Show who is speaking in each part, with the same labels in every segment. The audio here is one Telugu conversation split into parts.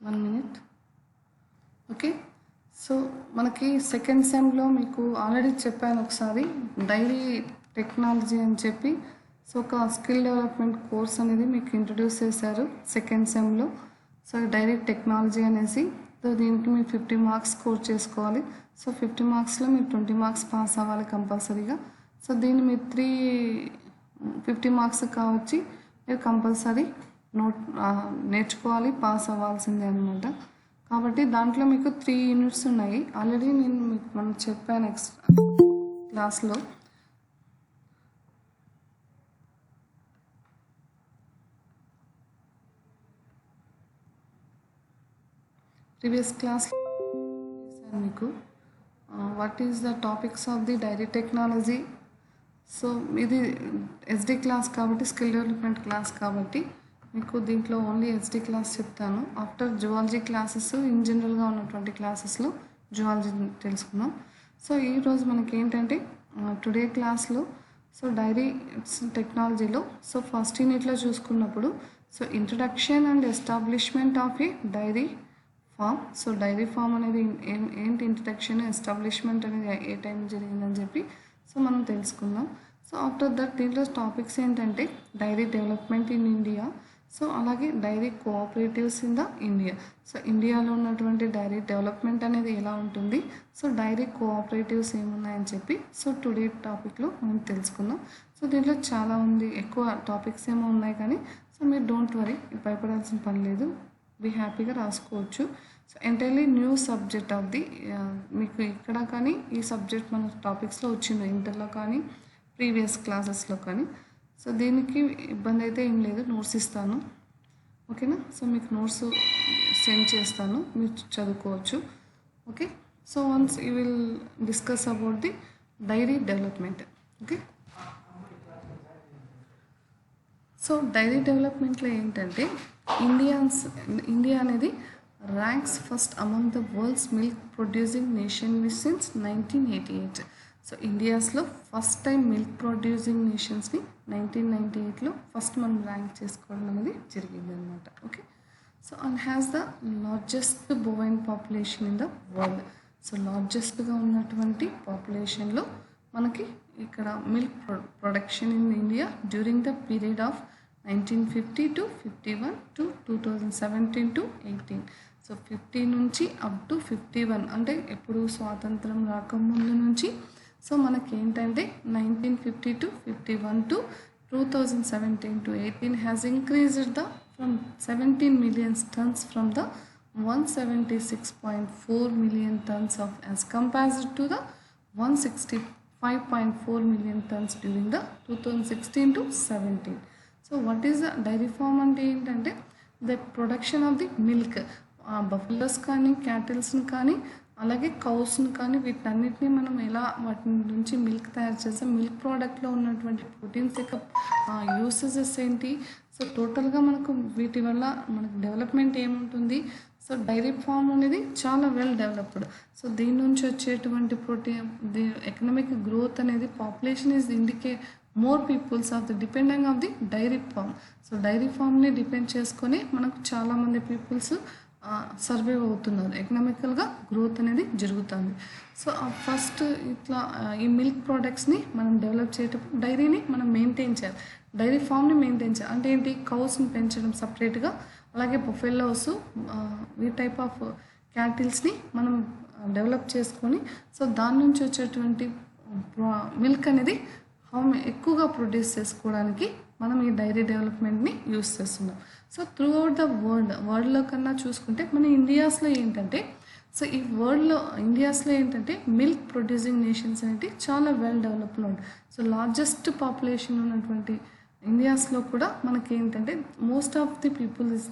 Speaker 1: 1 minute. ఓకే. సో మనకి సెకండ్ సెమ్లో మీకు ఆల్రెడీ చెప్పాను ఒకసారి డైరీ టెక్నాలజీ అని చెప్పి. సో ఒక స్కిల్ డెవలప్మెంట్ కోర్స్ అనేది మీకు ఇంట్రడ్యూస్ చేశారు సెకండ్ సెమ్లో. సో డైరీ టెక్నాలజీ అనేసి. సో దీనికి మీరు 50 మార్క్స్ స్కోర్ చేసుకోవాలి. సో 50 మార్క్స్లో మీరు 20 మార్క్స్ పాస్ అవ్వాలి కంపల్సరీగా. సో దీన్ని మీరు 50 మార్క్స్ కావచ్చి మీరు కంపల్సరీ నేర్చుకోవాలి, పాస్ అవ్వాల్సిందే అనమాట. కాబట్టి దాంట్లో మీకు 3 యూనిట్స్ ఉన్నాయి. ఆల్రెడీ నేను మీకు మనం చెప్పాను క్లాస్లో. ప్రీవియస్ క్లాస్ మీకు what is the topics of the dairy technology. So ఇది ఎస్డి క్లాస్ కాబట్టి, స్కిల్ డెవలప్మెంట్ క్లాస్ కాబట్టి మీకు దీంట్లో ఓన్లీ ఎస్డి క్లాస్ చెప్తాను. ఆఫ్టర్ జువాలజీ క్లాసెస్ ఇన్ జనరల్గా ఉన్నటువంటి క్లాసెస్లో జువాలజీ తెలుసుకుందాం. సో ఈరోజు మనకి ఏంటంటే టుడే క్లాస్లో సో డైరీ టెక్నాలజీలో సో ఫస్ట్ యూనిట్లో చూసుకున్నప్పుడు so introduction and establishment of a dairy farm. So dairy farm అనేది ఏంటి, ఇంట్రడక్షన్ ఎస్టాబ్లిష్మెంట్ అనేది ఏ టైం జరిగిందని చెప్పి సో మనం తెలుసుకుందాం. సో ఆఫ్టర్ దట్ దీంట్లో టాపిక్స్ ఏంటంటే dairy development in India, so అలాగే dairy cooperatives in the India. So ఇండియాలో ఉన్నటువంటి డైరీ డెవలప్మెంట్ అనేది ఎలా ఉంటుంది, సో డైరీ కోఆపరేటివ్స్ ఏమున్నాయని చెప్పి సో టుడే టాపిక్లో మనం తెలుసుకుందాం. సో దీంట్లో చాలా ఉంది, ఎక్కువ టాపిక్స్ ఏమో ఉన్నాయి కానీ సో మీరు డోంట్ వరీ, భయపడాల్సిన పని లేదు, బీ హ్యాపీగా రాసుకోవచ్చు. So entirely new subject of the మీకు ఇక్కడ కానీ ఈ సబ్జెక్ట్ మన టాపిక్స్లో వచ్చింది, ఇంటర్లో కానీ ప్రీవియస్ క్లాసెస్లో కానీ. సో దీనికి ఇబ్బంది అయితే ఏం లేదు, నోట్స్ ఇస్తాను, ఓకేనా. సో మీకు నోట్స్ సెండ్ చేస్తాను, మీరు చదువుకోవచ్చు, okay. So once you will discuss about the dairy development, okay. So dairy డెవలప్మెంట్లో ఏంటంటే ఇండియా అనేది ranks first among the world's milk producing nation since 1988. So ఇండియాస్లో ఫస్ట్ టైం మిల్క్ ప్రొడ్యూసింగ్ నేషన్స్ని 1998లో ఫస్ట్ మనం ర్యాంక్ చేసుకోవడం అనేది జరిగింది అనమాట, okay. So and has the largest bovine population in the world. So లార్జెస్ట్గా ఉన్నటువంటి పాపులేషన్లో మనకి ఇక్కడ milk production in India during the period of 1950 to 51 to 2017 to 18. So 50 నుంచి అప్ టు 51 అంటే ఎప్పుడు స్వాతంత్రం రాకముందు నుంచి సో మనకి ఏంటంటే 1950 to 51 to 2017 to 18 has increased the from 17 million tons from the 176.4 million tons of as compared to the 165.4 million tons during the 2016 to 17. So what is the dairy farm అంటే ఏంటంటే the production of the milk, buffaloes కానీ క్యాటిల్స్ని కానీ అలాగే కౌస్ని కానీ వీటన్నిటిని మనం ఎలా వాటి నుంచి మిల్క్ తయారు చేస్తాం, మిల్క్ ప్రోడక్ట్లో ఉన్నటువంటి ప్రోటీన్స్ యొక్క యూసెసెస్ ఏంటి, సో టోటల్గా మనకు వీటి వల్ల మనకు డెవలప్మెంట్ ఏముంటుంది. సో డైరీ ఫామ్ అనేది చాలా వెల్ డెవలప్డ్. సో దీని నుంచి వచ్చేటువంటి ప్రోటీన్ ఎకనామిక్ గ్రోత్ అనేది population is indicate more peoples of the depending of the dairy farm. So dairy ఫామ్ని డిపెండ్ చేసుకొని మనకు చాలామంది పీపుల్స్ సర్వైవ్ అవుతున్నారు, ఎకనామికల్గా గ్రోత్ అనేది జరుగుతుంది. సో ఫస్ట్ ఇట్లా ఈ మిల్క్ ప్రోడక్ట్స్ని మనం డెవలప్ చేసేటప్పుడు డైరీని మనం మెయింటైన్ చేయాలి, డైరీ ఫామ్ని మెయింటైన్ చేయాలి. అంటే ఏంటి, కౌస్ని పెంచడం సపరేట్గా, అలాగే బఫెలోస్ ఈ టైప్ ఆఫ్ క్యాటిల్స్ని మనం డెవలప్ చేసుకొని సో దాని నుంచి వచ్చేటువంటి మిల్క్ అనేది ఎక్కువగా ప్రొడ్యూస్ చేసుకోవడానికి మనం ఈ డైరీ డెవలప్మెంట్ని యూస్ చేస్తున్నాం. సో త్రూ అవుట్ ద వరల్డ్లో కన్నా చూసుకుంటే మన ఇండియాస్లో ఏంటంటే సో ఈ ఇండియాస్లో ఏంటంటే మిల్క్ ప్రొడ్యూసింగ్ నేషన్స్ అనేవి చాలా వెల్ డెవలప్డ్ ఉంటాయి. సో లార్జెస్ట్ పాపులేషన్ ఉన్నటువంటి ఇండియాస్లో కూడా మనకి ఏంటంటే most of the people is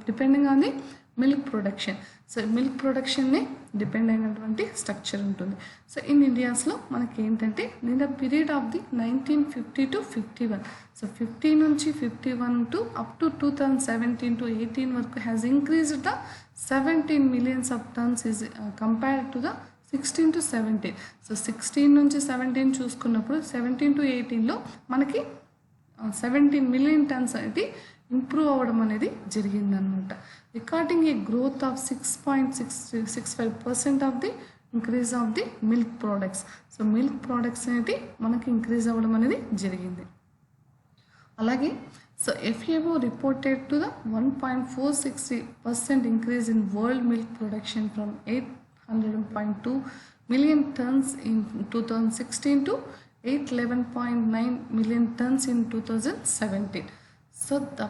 Speaker 1: depending on the milk production. So milk ప్రొడక్షన్ని డిపెండ్ అయినటువంటి స్ట్రక్చర్ ఉంటుంది. సో ఇన్ ఇండియాస్లో మనకి ఏంటంటే in the period of the 1950 to 51, so 50 నుంచి 51 టు అప్ టు 2017 to 18 వరకు has increased the 17 million tons is compared to the 16 to 17. So 16 నుంచి 17 చూసుకున్నప్పుడు 17 to 18లో మనకి 17 million tons అనేది ఇంప్రూవ్ అవ్వడం అనేది జరిగిందనమాట. Recording A growth of 6.65% of the increase of the milk products. So milk products అనేది మనకి ఇంక్రీజ్ అవ్వడం అనేది జరిగింది. అలాగే so FAO reported to the 1.460% increase in world milk production from 800.2 million tons in 2016 to 811.9 million tons in 2017. So the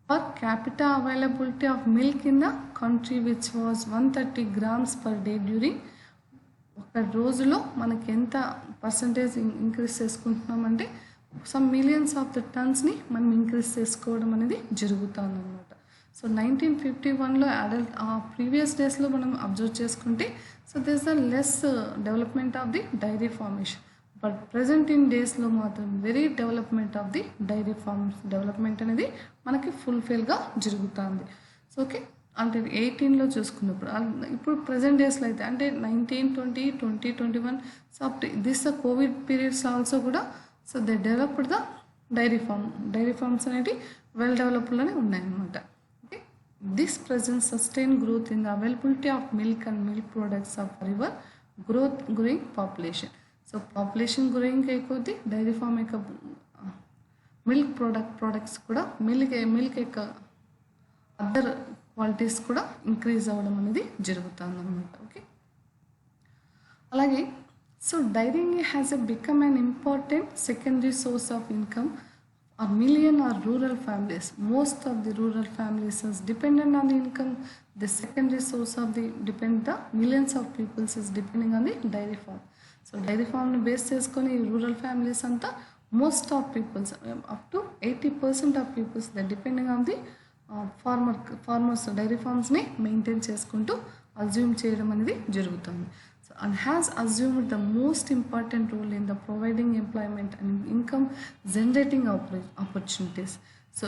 Speaker 1: per capita availability of milk in the country which was 130 grams per day during ఒక రోజులో మనకి ఎంత పర్సంటేజ్ ఇంక్రీజ్ చేసుకుంటున్నామంటే సమ్ మిలియన్స్ ఆఫ్ ద టన్స్ని మనం ఇంక్రీజ్ చేసుకోవడం అనేది జరుగుతుంది అనమాట. సో 1951లో అడల్ట్ ప్రీవియస్ డేస్లో మనం అబ్జర్వ్ చేసుకుంటే so this the less development of the dairy formation. But present in డేస్లో మాత్రం very development of the dairy farms development అనేది మనకి ఫుల్ఫిల్గా జరుగుతుంది. సో ఓకే అంటే 18లో చూసుకున్నప్పుడు ఇప్పుడు ప్రజెంట్ డేస్లో అయితే అంటే 1920, 2021 so up this the COVID periods also కూడా so they developed the dairy farms అనేవి వెల్ డెవలప్డ్లోనే ఉన్నాయన్నమాట. Okay this present sustain growth in the availability of milk and milk products of ever growing population. So population growing అయిపోద్ది డైరీ ఫార్మ్ యొక్క మిల్క్ ప్రొడక్ట్స్ కూడా మిల్క్ యొక్క అదర్ క్వాలిటీస్ కూడా ఇంక్రీజ్ అవ్వడం అనేది జరుగుతుంది అన్నమాట. ఓకే అలాగే so dairying has become an important secondary source of income or million or rural families. Most of the rural families is dependent on the income. The secondary source of the the millions of peoples is depending on the dairy farm. So dairy ఫార్మ్ని బేస్ చేసుకొని రూరల్ ఫ్యామిలీస్ అంతా most of peoples up to 80% of peoples the depending on the farmers dairy ఫార్మ్స్ని మెయింటైన్ చేసుకుంటూ అజ్యూమ్ చేయడం అనేది జరుగుతుంది. So and has assumed the most important role in the providing employment and income generating opportunities. So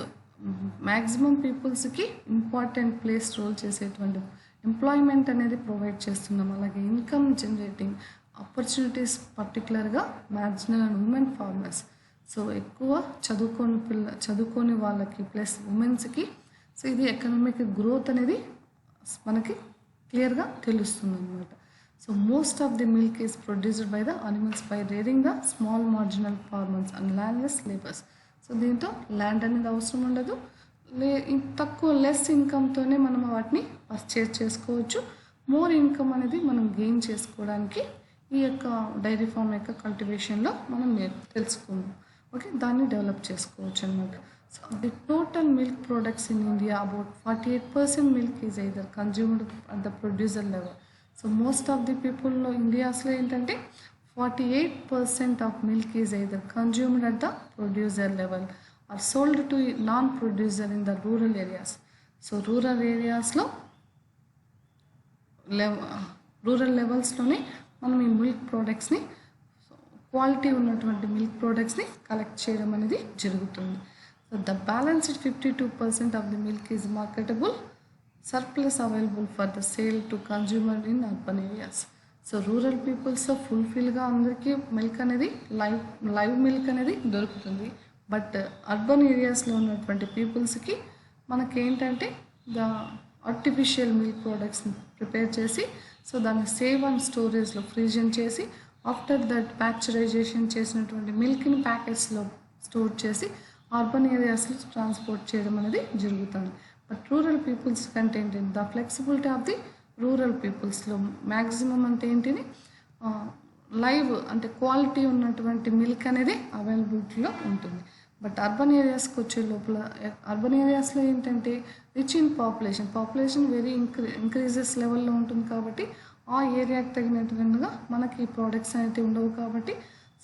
Speaker 1: maximum పీపుల్స్కి ఇంపార్టెంట్ ప్లేస్ రోల్ చేసేటువంటి ఎంప్లాయ్మెంట్ అనేది ప్రొవైడ్ చేస్తున్నాం. అలాగే ఇన్కమ్ జనరేటింగ్ ఆపర్చునిటీస్ పర్టికులర్గా maximal and women farmers. So ఎక్కువ చదువుకోని వాళ్ళకి ప్లస్ ఉమెన్స్కి సో ఇది ఎకనామిక్ గ్రోత్ అనేది మనకి క్లియర్గా తెలుస్తుంది అనమాట. So most of the milk is produced by the animals by rearing the small marginal farmers and landless labours. So దీంతో ల్యాండ్ అనేది అవసరం ఉండదు, తక్కువ లెస్ ఇన్కమ్తోనే మనం వాటిని పర్చేజ్ చేసుకోవచ్చు. మోర్ ఇన్కమ్ అనేది మనం గెయిన్ చేసుకోవడానికి ఈ యొక్క డైరీ ఫార్మ్ యొక్క కల్టివేషన్లో మనం తెలుసుకుందాం. ఓకే దాన్ని డెవలప్ చేసుకోవచ్చు అనమాట. So the total milk products in India about 48% milk is either consumed at the producer level. So most of the పీపుల్లో ఇండియాస్లో ఏంటంటే 48% of milk is either consumed at the producer level or sold to non producer in the rural areas. So rural ఏరియాస్లో రూరల్ లెవెల్స్లోనే మనం ఈ మిల్క్ ప్రోడక్ట్స్ని క్వాలిటీ ఉన్నటువంటి మిల్క్ ప్రోడక్ట్స్ని కలెక్ట్ చేయడం అనేది జరుగుతుంది. So the balanced 52% of the milk is marketable surplus available for the sale to consumer in urban areas. So rural peoples ఫుల్ఫిల్గా అందరికీ మిల్క్ అనేది లైవ్ మిల్క్ అనేది దొరుకుతుంది. బట్ అర్బన్ ఏరియాస్లో ఉన్నటువంటి పీపుల్స్కి మనకేంటంటే ద ఆర్టిఫిషియల్ మిల్క్ ప్రోడక్ట్స్ని ప్రిపేర్ చేసి సో దాన్ని సేవ్ అండ్ స్టోరేజ్లో ఫ్రీజన్ చేసి ఆఫ్టర్ దట్ ప్యాక్చరైజేషన్ చేసినటువంటి మిల్క్ని ప్యాకెట్స్లో స్టోర్ చేసి అర్బన్ ఏరియాస్లో ట్రాన్స్పోర్ట్ చేయడం అనేది జరుగుతుంది. బట్ రూరల్ పీపుల్స్ కంటే ఏంటి the flexibility of the rural పీపుల్స్లో మ్యాక్సిమం అంటే ఏంటిది లైవ్ అంటే క్వాలిటీ ఉన్నటువంటి మిల్క్ అనేది అవైలబిలిటీలో ఉంటుంది. బట్ అర్బన్ ఏరియాస్కి వచ్చే లోపల అర్బన్ ఏరియాస్లో ఏంటంటే rich in population very increases లెవెల్లో ఉంటుంది కాబట్టి ఆ ఏరియాకి తగినట్టుగా మనకి ఈ ప్రోడక్ట్స్ అనేవి ఉండవు కాబట్టి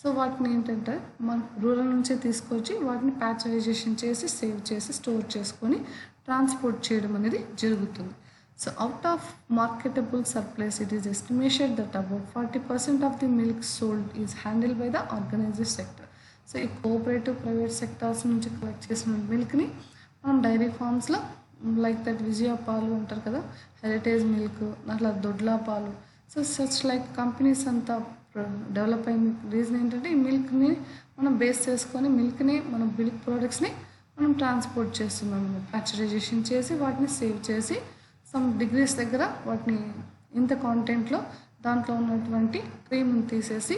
Speaker 1: సో వాటిని ఏంటంటే మన రూరల్ నుంచే తీసుకొచ్చి వాటిని ప్యాక్చరైజేషన్ చేసి సేవ్ చేసి స్టోర్ చేసుకొని ట్రాన్స్పోర్ట్ చేయడం అనేది జరుగుతుంది. So out of marketable surplus it is estimated that about 40% of the milk sold is handle by the organised sector. So ఈ కోఆపరేటివ్ ప్రైవేట్ సెక్టార్స్ నుంచి కలెక్ట్ చేసిన మిల్క్ని మనం డైరీ ఫార్మ్స్లో లైక్ దట్ విజయ పాలు అంటారు కదా, హెరిటేజ్ మిల్క్, అట్లా దొడ్లా పాలు, సో సచ్ లైక్ కంపెనీస్ అంతా డెవలప్ అయిన రీజన్ ఏంటంటే ఈ మిల్క్ని మనం బేస్ చేసుకొని మిల్క్ ప్రోడక్ట్స్ని మనం ట్రాన్స్పోర్ట్ చేస్తున్నాం, ప్యాక్చరైజేషన్ చేసి వాటిని సేవ్ చేసి సమ్ డిగ్రీస్ దగ్గర వాటిని ఇంత కాంటెంట్లో దాంట్లో ఉన్నటువంటి క్రీమ్ని తీసేసి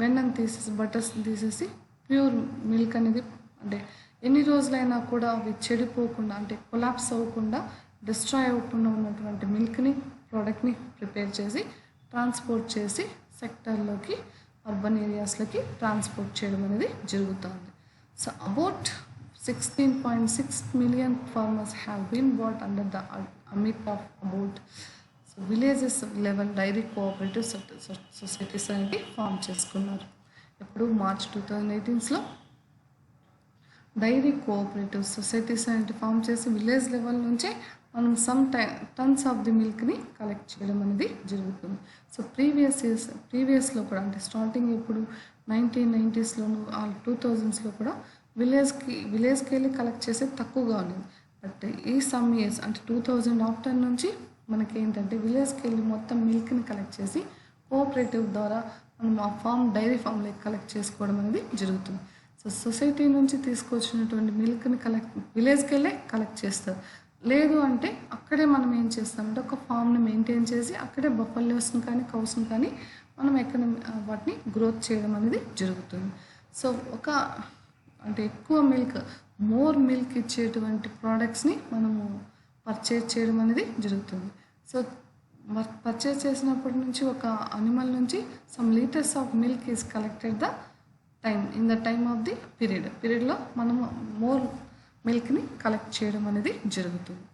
Speaker 1: వెన్నను తీసేసి బటర్స్ని తీసేసి ప్యూర్ మిల్క్ అనేది అంటే ఎన్ని రోజులైనా కూడా అవి చెడిపోకుండా అంటే కొలాప్స్ అవ్వకుండా డిస్ట్రాయ్ అవ్వకుండా ఉన్నటువంటి మిల్క్ని ప్రోడక్ట్ని ప్రిపేర్ చేసి ట్రాన్స్పోర్ట్ చేసి సెక్టార్లోకి అర్బన్ ఏరియాస్లోకి ట్రాన్స్పోర్ట్ చేయడం అనేది జరుగుతుంది. So about 16.6 million farmers have been brought under the ambit of about villages level dairy cooperative societies అనేది ఫామ్ చేసుకున్నారు. ఇప్పుడు మార్చ్ 2018లో డైరీ కోఆపరేటివ్ సొసైటీస్ అనేది ఫామ్ చేసి విలేజ్ లెవెల్ నుంచే మనం సమ్ టన్స్ ఆఫ్ ది మిల్క్ని కలెక్ట్ చేయడం అనేది జరుగుతుంది. సో ప్రీవియస్లో కూడా అంటే స్టార్టింగ్ ఇప్పుడు 1990స్లోను 2000స్లో కూడా విలేజ్కి వెళ్ళి కలెక్ట్ చేసేది తక్కువగా ఉంది. బట్ ఈ సమ్ ఇయర్స్ అంటే 2000 ఆఫ్టర్ నుంచి మనకి ఏంటంటే విలేజ్కి వెళ్ళి మొత్తం మిల్క్ని కలెక్ట్ చేసి కోఆపరేటివ్ ద్వారా మనం ఆ డైరీ ఫామ్లోకి కలెక్ట్ చేసుకోవడం అనేది జరుగుతుంది. సో సొసైటీ నుంచి తీసుకొచ్చినటువంటి మిల్క్ని విలేజ్కి వెళ్ళే కలెక్ట్ చేస్తారు. లేదు అంటే అక్కడే మనం ఏం చేస్తామంటే ఒక ఫామ్ని మెయింటైన్ చేసి అక్కడే బఫెలోస్ని కానీ కౌస్ని కానీ మనం వాటిని గ్రోత్ చేయడం అనేది జరుగుతుంది. సో అంటే ఎక్కువ మోర్ మిల్క్ ఇచ్చేటువంటి ప్రోడక్ట్స్ని మనము పర్చేజ్ చేయడం అనేది జరుగుతుంది. సో పర్చేజ్ చేసినప్పటి నుంచి ఒక అనిమల్ నుంచి some litres of milk is collected in the time of the పీరియడ్లో మనము మోర్ మిల్క్ని కలెక్ట్ చేయడం అనేది జరుగుతుంది.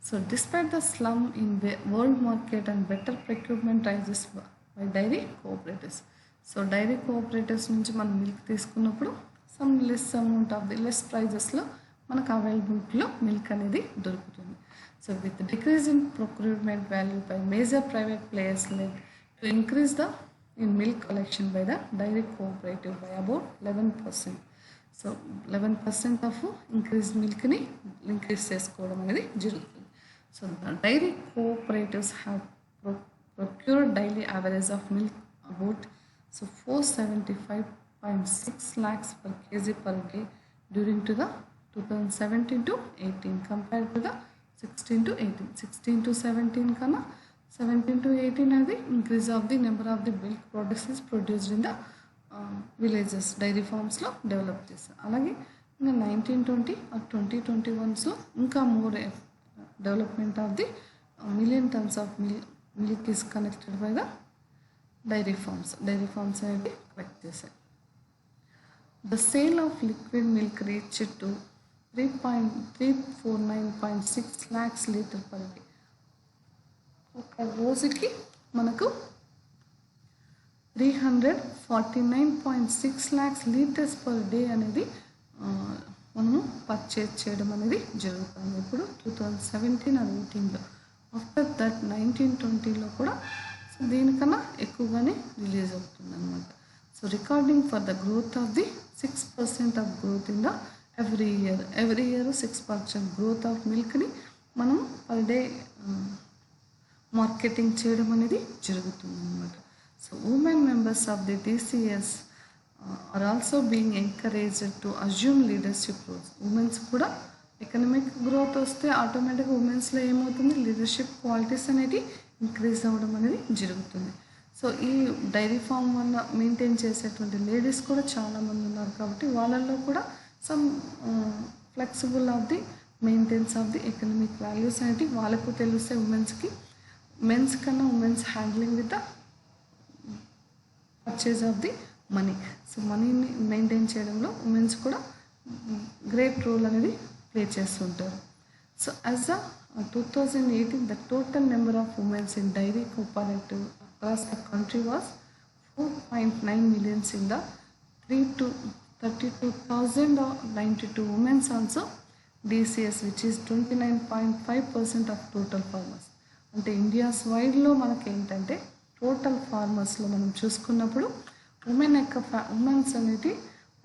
Speaker 1: So despite the slump in world market and better procurement prices by dairy cooperatives. So dairy cooperatives నుంచి మనం మిల్క్ తీసుకున్నప్పుడు some less amount of the less ప్రైజెస్లో మనకు అవైలబిలిటీలో మిల్క్ అనేది దొరుకుతుంది. So with decrease in procurement value by major private players led to increase in milk collection by the dairy cooperative by about 11%. So 11% of increased milkని ఇంక్రీజ్ చేసుకోవడం అనేది జరుగుతుంది. So dairy cooperatives have procured daily average of milk about 475.6 lakhs per kg per day during to the 2017 to 18 compared to the 16 to 17 కన్నా 17 to 18 అనేది increase of the number of the milk products is produced in the villages dairy ఫార్మ్స్లో డెవలప్ చేస్తారు. అలాగే ఇంకా 1920 ఆర్ 2021లో ఇంకా more development of the million tons of milk is connected by the dairy farms అనేది కలెక్ట్ చేశాయి. The sale of liquid milk reach to 349.6 lakhs litre per day. ఒక రోజుకి మనకు 349.6 lakhs లీటర్స్ పర్ డే అనేది మనము పర్చేజ్ చేయడం అనేది జరుగుతుంది. ఇప్పుడు 2017 అది 18లో ఆఫ్టర్ దట్ 1920లో కూడా దీనికన్నా ఎక్కువగానే రిలీజ్ అవుతుంది అనమాట. So recording for the growth of the 6% of growth in the every year 6% growth of మిల్క్ని మనం పర్ డే మార్కెటింగ్ చేయడం అనేది జరుగుతుంది అనమాట. So women members of the DCS are also being encouraged to assume leadership roles. Womens కూడా ఎకనామిక్ గ్రోత్ వస్తే ఆటోమేటిక్గా ఉమెన్స్లో ఏమవుతుంది, లీడర్షిప్ క్వాలిటీస్ అనేవి ఇంక్రీజ్ అవ్వడం అనేది జరుగుతుంది. సో ఈ డైరీ ఫామ్ వల్ల మెయింటైన్ చేసేటువంటి లేడీస్ కూడా చాలామంది ఉన్నారు కాబట్టి వాళ్ళల్లో కూడా some flexible of the maintenance of the economic values అనేవి వాళ్ళకు తెలిస్తే ఉమెన్స్కి మెన్స్ కన్నా women's handling with the purchase of the money. So మనీని మెయింటైన్ చేయడంలో ఉమెన్స్ కూడా గ్రేట్ రోల్ అనేది ప్లే చేస్తుంటారు. So as the 2018 the total number of women in dairy cooperative across the country was 4.9 million in the 3 to 32,092 women also DCS, which is 29.5% of total farmers. అంటే ఇండియాస్ వైడ్లో మనకి ఏంటంటే టోటల్ ఫార్మర్స్లో మనం చూసుకున్నప్పుడు ఉమెన్స్ అనేది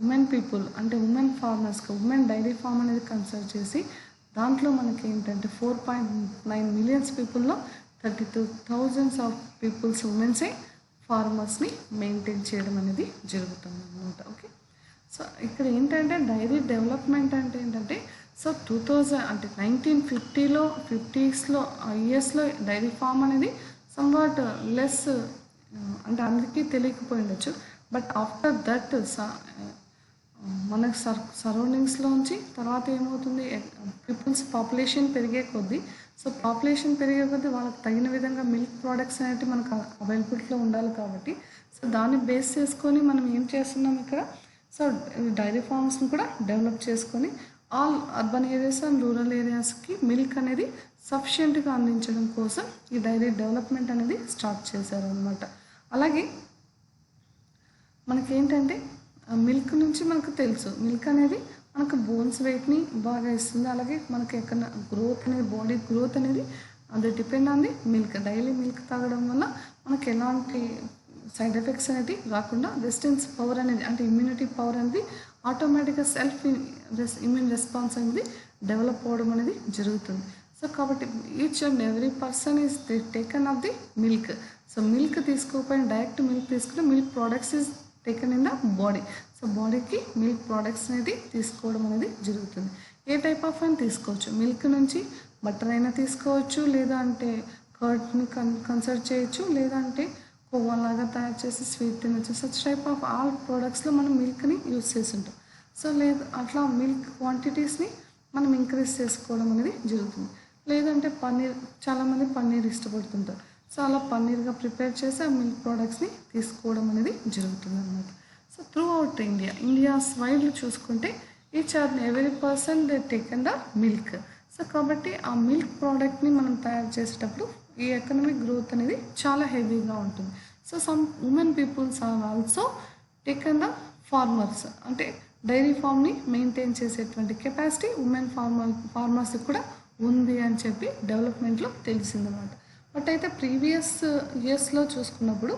Speaker 1: ఉమెన్ పీపుల్ అంటే ఉమెన్ ఫార్మర్స్కి ఉమెన్ డైరీ ఫార్మ్ అనేది కన్సిడర్ చేసి దాంట్లో మనకి ఏంటంటే 4.9 million పీపుల్లో 32,000 ఆఫ్ పీపుల్స్ ఉమెన్సే ఫార్మర్స్ని మెయింటైన్ చేయడం అనేది జరుగుతుంది అనమాట. ఓకే, సో ఇక్కడ ఏంటంటే డైరీ డెవలప్మెంట్ అంటే ఏంటంటే సో 2000 అంటే 1950లో 50స్లో ఇయర్స్లో డైరీ ఫామ్ అనేది సమ్వాట్ లెస్ అంటే అందరికీ తెలియకపోయి ఉండొచ్చు. బట్ ఆఫ్టర్ దట్ మనకు సరౌండింగ్స్లోంచి తర్వాత ఏమవుతుంది, పీపుల్స్ పాపులేషన్ పెరిగే కొద్దీ సో పాపులేషన్ పెరిగే కొద్దీ వాళ్ళకి తగిన విధంగా మిల్క్ ప్రోడక్ట్స్ అనేవి మనకు అవైలబిలిటీలో ఉండాలి కాబట్టి సో దాన్ని బేస్ చేసుకొని మనం ఏం చేస్తున్నాం ఇక్కడ, సో డైరీ ఫార్మ్స్ని కూడా డెవలప్ చేసుకొని all urban areas and rural ఏరియాస్కి మిల్క్ అనేది సఫిషియెంట్గా అందించడం కోసం ఈ డైరీ డెవలప్మెంట్ అనేది స్టార్ట్ చేశారు అనమాట. అలాగే మనకేంటంటే మిల్క్ నుంచి మనకు తెలుసు మిల్క్ అనేది మనకు బోన్స్ వెయిట్ని బాగా ఇస్తుంది. అలాగే మనకి ఎక్కడ గ్రోత్ అనేది బాడీ గ్రోత్ అనేది అది depend on the milk. Daily milk తాగడం వల్ల మనకి ఎలాంటి సైడ్ ఎఫెక్ట్స్ అనేది రాకుండా రెసిస్టెన్స్ పవర్ అనేది అంటే ఇమ్యూనిటీ పవర్ అనేది ఆటోమేటిక్గా సెల్ఫ్ ఇమ్యూన్ రెస్పాన్స్ అనేది డెవలప్ అవ్వడం అనేది జరుగుతుంది. సో కాబట్టి each and every person is taken of the milk. So milk తీసుకోకపోయినా డైరెక్ట్ మిల్క్ తీసుకుంటే milk products is taken in the body. So బాడీకి మిల్క్ ప్రోడక్ట్స్ అనేది తీసుకోవడం అనేది జరుగుతుంది. ఏ టైప్ ఆఫ్ అని తీసుకోవచ్చు, మిల్క్ నుంచి బటర్ అయినా తీసుకోవచ్చు, లేదా అంటే కర్డ్ని కన్సల్ట్ చేయొచ్చు, లేదా అంటే కోవాలాగా తయారు చేసి స్వీట్ తినచ్చు. సచ్ టైప్ ఆఫ్ ఆల్ ప్రోడక్ట్స్లో మనం మిల్క్ని యూజ్ చేసి ఉంటాం. సో లేదు అట్లా మిల్క్ క్వాంటిటీస్ని మనం ఇంక్రీజ్ చేసుకోవడం అనేది జరుగుతుంది. లేదంటే పన్నీర్, చాలామంది పన్నీర్ ఇష్టపడుతుంటారు. సో అలా పన్నీర్గా ప్రిపేర్ చేసి ఆ మిల్క్ ప్రోడక్ట్స్ని తీసుకోవడం అనేది జరుగుతుంది అన్నమాట. సో త్రూ అవుట్ ఇండియాస్ వైడ్లో చూసుకుంటే each or every person they taken the milk. So కాబట్టి ఆ మిల్క్ ప్రోడక్ట్ని మనం తయారు చేసేటప్పుడు ఈ ఎకనామిక్ గ్రోత్ అనేది చాలా హెవీగా ఉంటుంది. So some women peoples are also taken the farmers, అంటే డైరీ ఫామ్ని మెయింటైన్ చేసేటువంటి కెపాసిటీ ఉమెన్ ఫార్మర్స్కి కూడా ఉంది అని చెప్పి డెవలప్మెంట్లో తెలిసిందన్నమాట. బట్ అయితే ప్రీవియస్ ఇయర్స్లో చూసుకున్నప్పుడు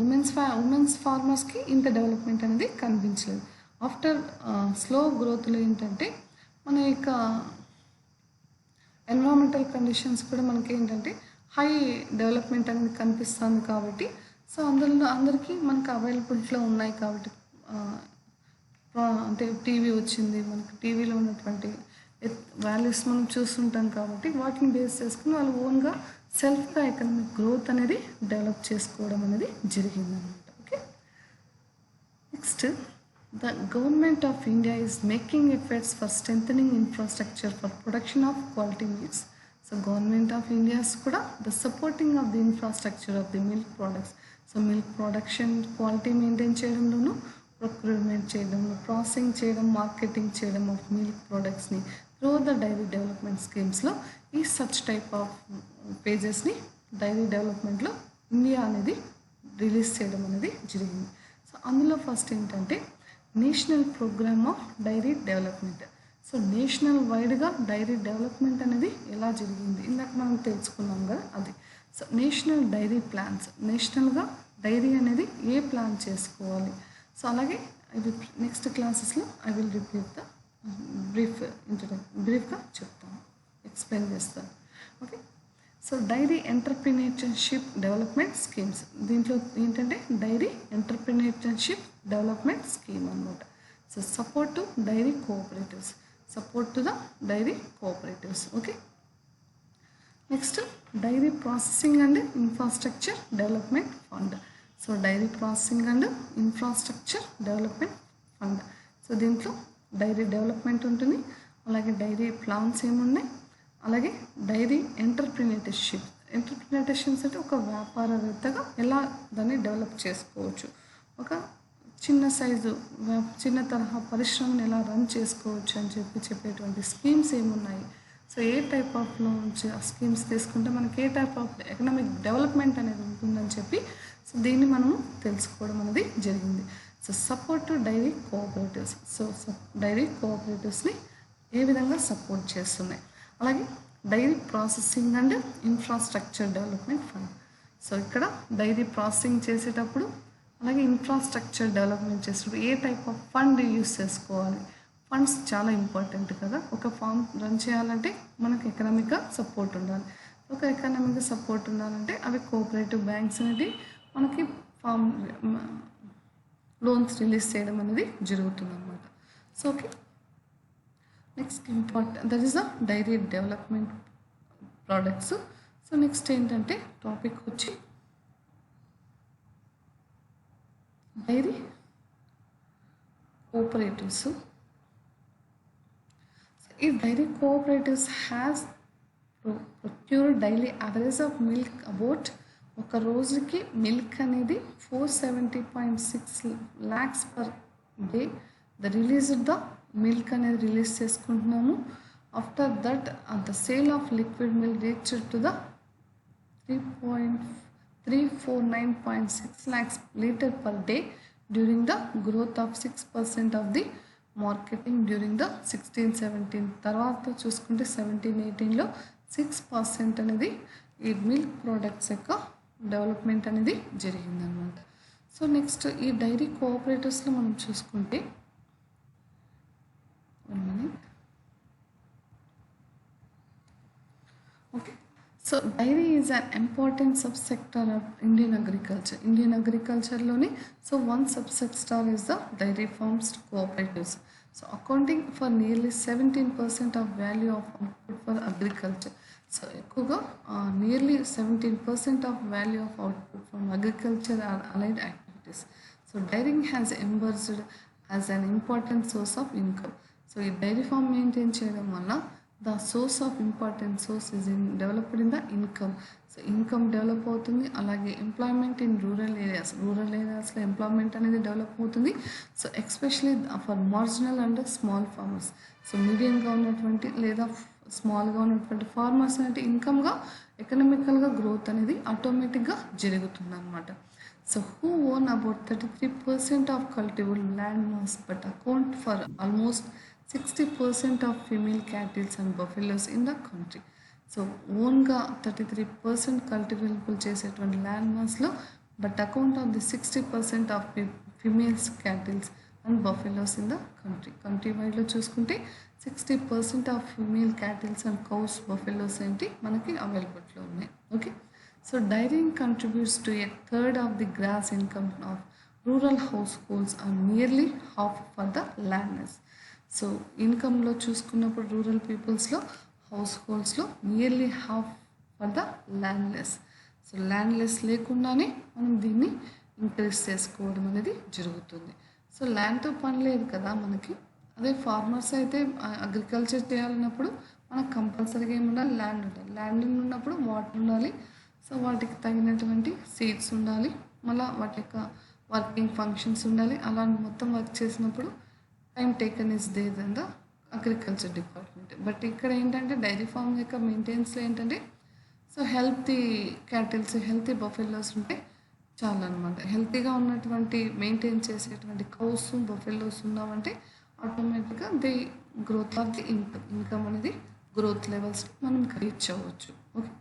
Speaker 1: ఉమెన్స్ ఫార్మర్స్కి ఇంత డెవలప్మెంట్ అనేది కనిపించలేదు. ఆఫ్టర్ స్లో గ్రోత్లో ఏంటంటే మన యొక్క ఎన్విరాన్మెంటల్ కండిషన్స్ కూడా మనకి ఏంటంటే హై డెవలప్మెంట్ అనేది కనిపిస్తుంది కాబట్టి సో అందరికీ మనకు అవైలబిలిటీలో ఉన్నాయి కాబట్టి అంటే టీవీ వచ్చింది, మనకి టీవీలో ఉన్నటువంటి వాల్యూస్ మనం చూస్తుంటాం కాబట్టి వాటిని బేస్ చేసుకుని వాళ్ళు ఓన్గా సెల్ఫ్గా ఎకనామిక్ గ్రోత్ అనేది డెవలప్ చేసుకోవడం అనేది జరిగిందన్నమాట. Okay, next the government of India is making efforts for strengthening infrastructure for production of quality milks. So government of India's కూడా the supporting of the infrastructure of the milk products. So milk production quality maintain చేయడంలోనూ, ప్రొక్యూర్మెంట్ చేయడంలో, ప్రాసెసింగ్ చేయడం, మార్కెటింగ్ చేయడం ఆఫ్ మిల్క్ ప్రోడక్ట్స్ని త్రూ ద డైరీ డెవలప్మెంట్ స్కీమ్స్లో ఈ సచ్ టైప్ ఆఫ్ పేజెస్ని డైరీ డెవలప్మెంట్లో ఇండియా అనేది రిలీజ్ చేయడం అనేది జరిగింది. సో అందులో ఫస్ట్ ఏంటంటే national programme of dairy development. So national వైడ్గా డైరీ డెవలప్మెంట్ అనేది ఎలా జరిగింది ఇందాక మనం తెలుసుకున్నాం కదా అది. సో నేషనల్ డైరీ ప్లాన్స్, నేషనల్గా డైరీ అనేది ఏ ప్లాన్ చేసుకోవాలి. సో అలాగే ఇవి నెక్స్ట్ క్లాసెస్లో ఐ విల్ రిపీట్ ద బ్రీఫ్గా చెప్తాను, ఎక్స్ప్లెయిన్ చేస్తాను. Okay, so dairy entrepreneurship development schemes, దీంట్లో ఏంటంటే డైరీ ఎంటర్ప్రినర్షిప్ డెవలప్మెంట్ స్కీమ్ అనమాట. So support to dairy cooperatives, support to the dairy cooperatives. Okay, next dairy processing and infrastructure development fund. So dairy processing and infrastructure development fund. So దీంట్లో డైరీ డెవలప్మెంట్ ఉంటుంది, అలాగే డైరీ ప్లాన్స్ ఏమున్నాయి, అలాగే డైరీ ఎంటర్ప్రినర్షిప్ అంటే ఒక వ్యాపారవేత్తగా ఎలా దాన్ని డెవలప్ చేసుకోవచ్చు, ఒక చిన్న సైజు చిన్న తరహా పరిశ్రమను ఎలా రన్ చేసుకోవచ్చు అని చెప్పేటువంటి స్కీమ్స్ ఏమున్నాయి. సో ఏ టైప్ ఆఫ్ నుంచి ఆ స్కీమ్స్ తీసుకుంటే మనకి ఏ టైప్ ఆఫ్ ఎకనామిక్ డెవలప్మెంట్ అనేది ఉంటుందని చెప్పి సో దీన్ని మనము తెలుసుకోవడం అనేది జరిగింది. So support to dairy cooperatives, so dairy కోఆపరేటివ్స్ని ఏ విధంగా సపోర్ట్ చేస్తున్నాయి. అలాగే dairy processing and infrastructure development fund. So ఇక్కడ డైరీ ప్రాసెసింగ్ చేసేటప్పుడు అలాగే ఇన్ఫ్రాస్ట్రక్చర్ డెవలప్మెంట్ చేసేటప్పుడు ఏ టైప్ ఆఫ్ ఫండ్ యూస్ చేసుకోవాలి. ఫండ్స్ చాలా ఇంపార్టెంట్ కదా, ఒక ఫామ్ రన్ చేయాలంటే మనకు ఎకనామిక్గా సపోర్ట్ ఉండాలి. ఒక ఎకనామిక్గా సపోర్ట్ ఉండాలంటే అవి కోఆపరేటివ్ బ్యాంక్స్ అనేది మనకి లోన్స్ రిలీజ్ చేయడం అనేది జరుగుతుంది అనమాట. So okay, next important that is the dairy development products. So next ఏంటంటే టాపిక్ వచ్చి dairy cooperatives. If dairy cooperatives has procure daily average of milk about ఒక రోజుకి మిల్క్ అనేది 470.6 lakhs per day the release the milk అనేది రిలీజ్ చేసుకుంటున్నాము. After that the sale of liquid milk reach to the 349.6 lakhs litre per day during the growth of 6% of the marketing during the 16-17. తర్వాత చూసుకుంటే 17-18లో 6% అనేది ఈ మిల్క్ ప్రోడక్ట్స్ యొక్క డెవలప్మెంట్ అనేది జరిగిందనమాట. సో నెక్స్ట్ ఈ డైరీ కోఆపరేటివ్స్లో మనం చూసుకుంటే okay, so dairy is an important sub sector of Indian agriculture. Indian అగ్రికల్చర్లోని so one sub sector is the dairy farms cooperatives. So accounting for nearly 17% of value of output for agriculture. So ఎక్కువగా nearly 17% of value of output from agriculture or allied activities. So dairying has emerged as an important source of income. So ఈ డైరీ ఫార్మ్ మెయింటైన్ చేయడం వల్ల the source of important source is developed in the income. So income develop అవుతుంది, అలాగే ఎంప్లాయ్మెంట్ ఇన్ రూరల్ ఏరియాస్లో ఎంప్లాయ్మెంట్ అనేది డెవలప్ అవుతుంది. So especially for marginal and small farmers. So మీడియంగా ఉన్నటువంటి లేదా స్మాల్గా ఉన్నటువంటి ఫార్మర్స్ అనేది ఇన్కమ్గా ఎకనామికల్గా గ్రోత్ అనేది ఆటోమేటిక్గా జరుగుతుంది అనమాట. So who own about 33% of cultivable land mass but account for almost 60% of female cattles and buffaloes in the country. So ఓన్గా 33% కల్టివబుల్ చేసేటువంటి ల్యాండ్ మాస్లో but account of the 60% of females cattles and buffaloes in the country వైడ్లో చూసుకుంటే 60% of female cattles and cows buffaloes ఏంటి మనకి అవైలబుల్లో ఉన్నాయి. Okay, so dairying contributes to a third of the gross income of rural household and nearly half for the landless. So ఇన్కమ్లో చూసుకున్నప్పుడు రూరల్ పీపుల్స్లో హౌస్ హోల్డ్స్లో nearly half for the landless. So landless లేకుండానే మనం దీన్ని ఇంక్రీజ్ చేసుకోవడం అనేది జరుగుతుంది. సో ల్యాండ్తో పని లేదు కదా మనకి. అదే ఫార్మర్స్ అయితే అగ్రికల్చర్ చేయాలన్నప్పుడు మనకు కంపల్సరీగా ఏముండాలి, ల్యాండ్ ఉండాలి. ల్యాండ్ ఉన్నప్పుడు వాటర్ ఉండాలి. సో వాటికి తగినటువంటి సీడ్స్ ఉండాలి, మళ్ళీ వాటి యొక్క వర్కింగ్ ఫంక్షన్స్ ఉండాలి. అలా మొత్తం వర్క్ చేసినప్పుడు time taken is there in the agriculture department. But ఇక్కడ ఏంటంటే డైరీ ఫార్మ్ యొక్క మెయింటెనెన్స్లో ఏంటంటే so healthy cattles, healthy buffaloes ఉంటే చాలా అనమాట. హెల్తీగా ఉన్నటువంటి మెయింటైన్ చేసేటువంటి కౌస్ బఫెల్లోస్ ఉన్నామంటే ఆటోమేటిక్గా the growth of the income అనేది గ్రోత్ లెవెల్స్ మనం రీచ్ అవ్వచ్చు. Okay,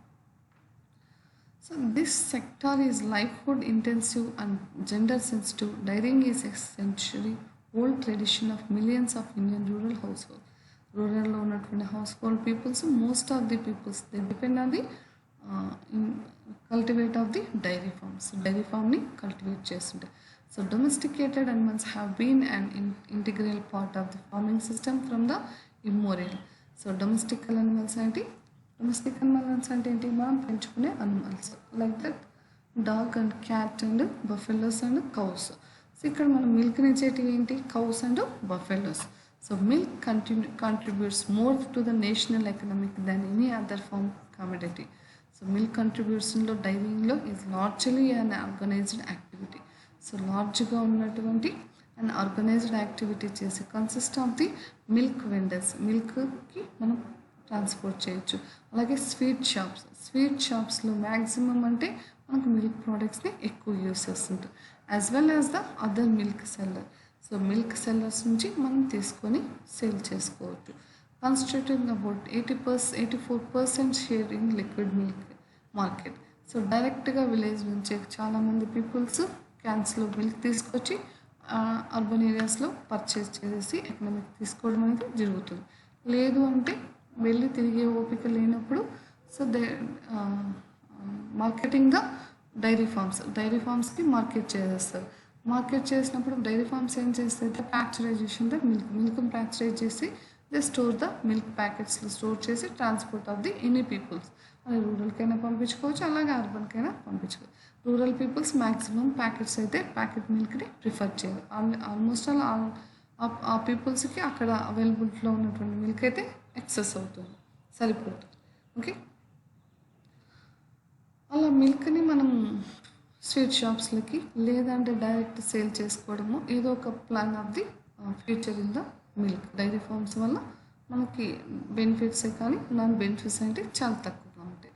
Speaker 1: so this sector is livelihood intensive and gender sensitive. Dairying is a century old tradition of millions of Indian rural household. రూరల్లో ఉన్నటువంటి household peoples, most of the peoples they depend on the cultivate of the dairy farms. Dairy ఫార్మ్ని కల్టివేట్ చేస్తుంటాయి. So domesticated animals have been and integral part of the farming system from the immemorial. So domestic animals అంటే ఏంటి, మనం పెంచుకునే animals like that dog and cat and buffaloes and cows. So ఇక్కడ మనం మిల్క్ ఇచ్చేటివి ఏంటి, cows and buffaloes. So milk contributes more to the national economic than any other farm commodity. So milk కంట్రిబ్యూషన్లో డైరింగ్లో is largely unorganised activity. So లార్జ్గా ఉన్నటువంటి అండ్ ఆర్గనైజ్డ్ యాక్టివిటీ చేసి consist of the milk vendors. మిల్క్కి మనం ట్రాన్స్పోర్ట్ చేయొచ్చు. అలాగే స్వీట్ షాప్స్లో మ్యాక్సిమం అంటే మనకు మిల్క్ ప్రోడక్ట్స్ని ఎక్కువ యూస్ చేస్తుంటాం, as well as the other milk seller. So milk sellers నుంచి మనం తీసుకొని సేల్ చేసుకోవచ్చు. Constituting about 84% share in liquid milk market. So డైరెక్ట్గా విలేజ్ నుంచి చాలామంది పీపుల్స్ క్యాన్స్లో మిల్క్ తీసుకొచ్చి అర్బన్ ఏరియాస్లో పర్చేస్ చేసేసి ఎకనామిక్ తీసుకోవడం అనేది జరుగుతుంది. లేదు అంటే వెళ్ళి తిరిగే ఓపిక లేనప్పుడు సో మార్కెటింగ్ ద డైరీ ఫార్మ్స్కి మార్కెట్ చేసేస్తారు. మార్కెట్ చేసినప్పుడు డైరీ ఫార్మ్స్ ఏం చేస్తాయి, ప్యాక్చరైజేషన్ ద మిల్క్ని ప్యాక్చరైజ్ చేసి దే స్టోర్ ద మిల్క్ ప్యాకెట్స్లో స్టోర్ చేసి transport of the any peoples, అది రూరల్కైనా పంపించుకోవచ్చు, అలాగే అర్బన్కైనా పంపించుకోవచ్చు. రూరల్ పీపుల్స్ మ్యాక్సిమం ప్యాకెట్స్ అయితే ప్యాకెట్ మిల్క్ని ప్రిఫర్ చేయరు. ఆల్మోస్ట్ ఆ పీపుల్స్కి అక్కడ అవైలబిలిటీలో ఉన్నటువంటి మిల్క్ అయితే ఎక్సెస్ అవుతుంది, సరిపోతుంది. ఓకే, అలా మిల్క్ని మనం స్వీట్ షాప్స్లకి లేదంటే డైరెక్ట్ సేల్ చేసుకోవడము ఏదో ఒక plan of the future in the milk. Dairy farms వల్ల మనకి బెనిఫిట్సే కానీ నాన్ బెనిఫిట్స్ అంటే చాలా తక్కువగా ఉంటాయి.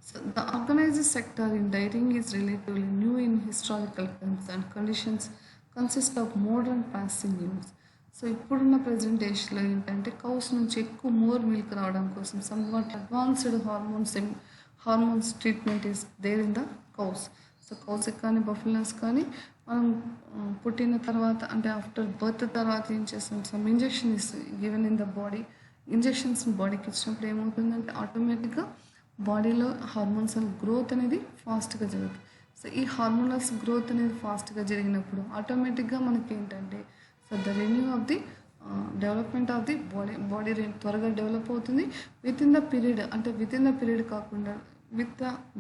Speaker 1: So the organised sector in dairying is relatively new in historical terms and conditions consist of modern processing units. So ఇప్పుడున్న ప్రజెంట్ డేస్లో ఏంటంటే కౌస్ నుంచి ఎక్కువ మోర్ మిల్క్ రావడం కోసం somewhat advanced hormones treatment is there in the cows. So కౌస్కి కానీ బఫెలోస్ కానీ మనం పుట్టిన తర్వాత అంటే ఆఫ్టర్ బర్త్ తర్వాత ఏం చేస్తాం, some injection is given in the body. Injections బాడీకి ఇచ్చినప్పుడు ఏమవుతుందంటే ఆటోమేటిక్గా బాడీలో హార్మోన్సల్ గ్రోత్ అనేది ఫాస్ట్గా జరుగుతుంది. సో ఈ హార్మోనల్స్ గ్రోత్ అనేది ఫాస్ట్గా జరిగినప్పుడు ఆటోమేటిక్గా మనకి ఏంటంటే so the renew of the development of the body త్వరగా డెవలప్ అవుతుంది. విత్ ఇన్ ద పీరియడ్ కాకుండా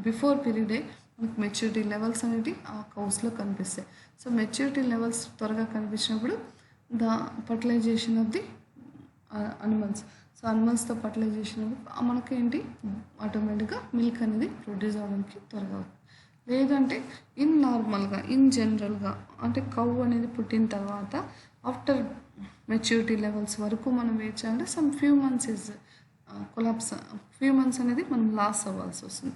Speaker 1: బిఫోర్ పీరియడే మనకు మెచ్యూరిటీ లెవెల్స్ అనేవి ఆ కౌస్లో కనిపిస్తాయి. సో మెచ్యూరిటీ లెవెల్స్ త్వరగా కనిపించినప్పుడు the fertilisation of the animals. So అనిమల్స్తో ఫర్టిలైజేషన్ మనకి ఏంటి ఆటోమేటిక్గా మిల్క్ అనేది ప్రొడ్యూస్ అవ్వడానికి త్వరగా అవుతుంది. లేదంటే ఇన్ జనరల్గా అంటే కౌ అనేది పుట్టిన తర్వాత ఆఫ్టర్ మెచ్యూరిటీ లెవెల్స్ వరకు మనం వెయిట్ చేయాలంటే సమ్ ఫ్యూ మంత్స్ అనేది మనం లాస్ అవ్వాల్సి వస్తుంది.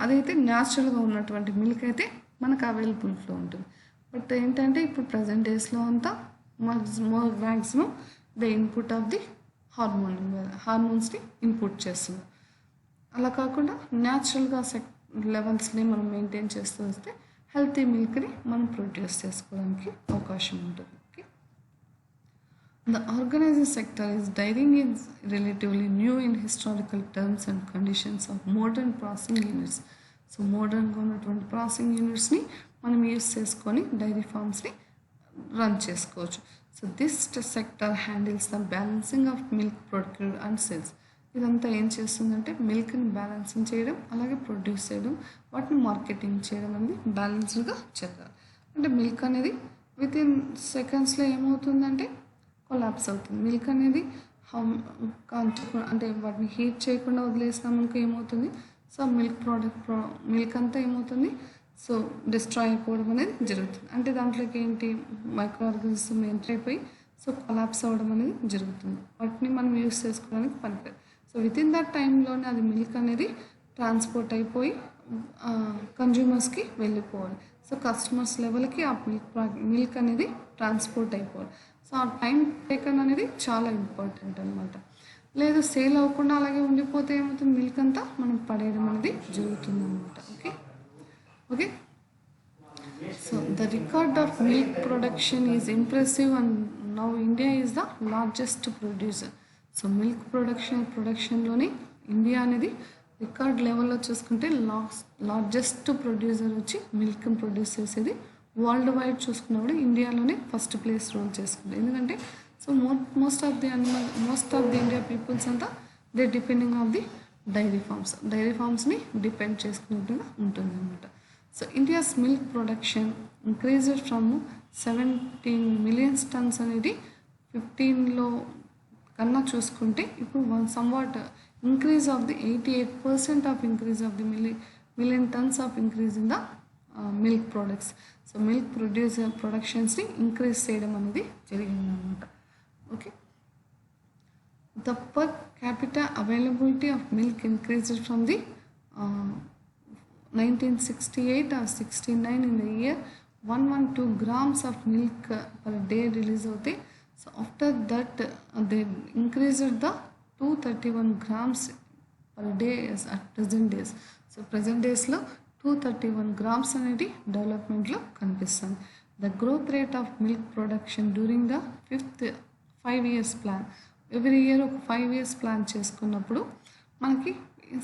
Speaker 1: అదైతే న్యాచురల్గా ఉన్నటువంటి మిల్క్ అయితే మనకు అవైలబుల్గా ఉంటుంది. బట్ ఏంటంటే ఇప్పుడు ప్రజెంట్ డేస్లో అంతా maximum the input of the హార్మోన్స్ని ఇన్పుట్ చేస్తుంది. అలా కాకుండా న్యాచురల్గా లెవెల్స్ని మనం మెయింటైన్ చేస్తూ వస్తే హెల్తీ మిల్క్ని మనం ప్రొడ్యూస్ చేసుకోవడానికి అవకాశం ఉంటుంది. Okay, the organised sector dairying is relatively new in historical terms and conditions of modern processing units. So మోడర్న్గా ఉన్నటువంటి ప్రాసెసింగ్ యూనిట్స్ని మనం యూస్ చేసుకొని డైరీ ఫార్మ్స్ని రన్ చేసుకోవచ్చు. So this sector handles the balancing of milk procured and sales. ఇదంతా ఏం చేస్తుందంటే మిల్క్ని బ్యాలెన్సింగ్ చేయడం, అలాగే ప్రొడ్యూస్ చేయడం, వాటిని మార్కెటింగ్ చేయడం అనేది బ్యాలెన్స్డ్గా జరగాలి. అంటే మిల్క్ అనేది విత్ ఇన్ సెకండ్స్లో ఏమవుతుందంటే కొలాప్స్ అవుతుంది. మిల్క్ అనేది అంటే వాటిని హీట్ చేయకుండా వదిలేసినామనుకో ఏమవుతుంది, సో మిల్క్ అంతా ఏమవుతుంది, సో డిస్ట్రాయ్ అయిపోవడం అనేది జరుగుతుంది. అంటే దాంట్లోకి ఏంటి మైక్రో ఆర్గానిజం ఎంటర్ అయిపోయి సో కొలాప్స్ అవ్వడం అనేది జరుగుతుంది. వాటిని మనం యూస్ చేసుకోవడానికి పనికిరాదు. సో విత్ ఇన్ దట్ టైంలోనే అది మిల్క్ అనేది ట్రాన్స్పోర్ట్ అయిపోయి కన్జ్యూమర్స్కి వెళ్ళిపోవాలి. సో కస్టమర్స్ లెవెల్కి ఆ మిల్క్ అనేది ట్రాన్స్పోర్ట్ అయిపోవాలి. సో ఆ టైం టేకన్ అనేది చాలా ఇంపార్టెంట్ అనమాట. లేదు సేల్ అవ్వకుండా అలాగే ఉండిపోతే ఏమవుతుంది, మిల్క్ అంతా మనం పడేయడం అనేది జరుగుతుంది అనమాట. Okay, so the record of milk production is impressive and now India is the largest producer. So milk ప్రొడక్షన్లోని ఇండియా అనేది రికార్డ్ లెవెల్లో చూసుకుంటే లార్జెస్ట్ ప్రొడ్యూసర్ వచ్చి మిల్క్ని ప్రొడ్యూస్ చేసేది. వరల్డ్ వైడ్ చూసుకున్నప్పుడు ఇండియాలోనే ఫస్ట్ ప్లేస్ రోల్ చేసుకుంది. ఎందుకంటే so most of the India peoples అంతా they depending on the dairy ఫార్మ్స్ని డిపెండ్ చేసుకున్నట్టుగా ఉంటుంది అనమాట. So India's milk production increased from 17 millions tons అనేది 15లో కన్నా చూసుకుంటే ఇప్పుడు somewhat increase of the 88% of increase of the million tons of increase in the milk products. So milk ప్రొడక్షన్స్ని ఇంక్రీజ్ చేయడం అనేది జరిగిందనమాట. Okay, the per capita availability of milk increased from the 1968 or 69 in the year 112 grams of milk per day release అవుతాయి. So after that they increased the 231 grams per day at present days. So present డేస్లో 231 grams అనేది డెవలప్మెంట్లో కనిపిస్తుంది. The growth rate of milk production during the 5th 5 years plan. Every year ఒక 5 years ప్లాన్ చేసుకున్నప్పుడు మనకి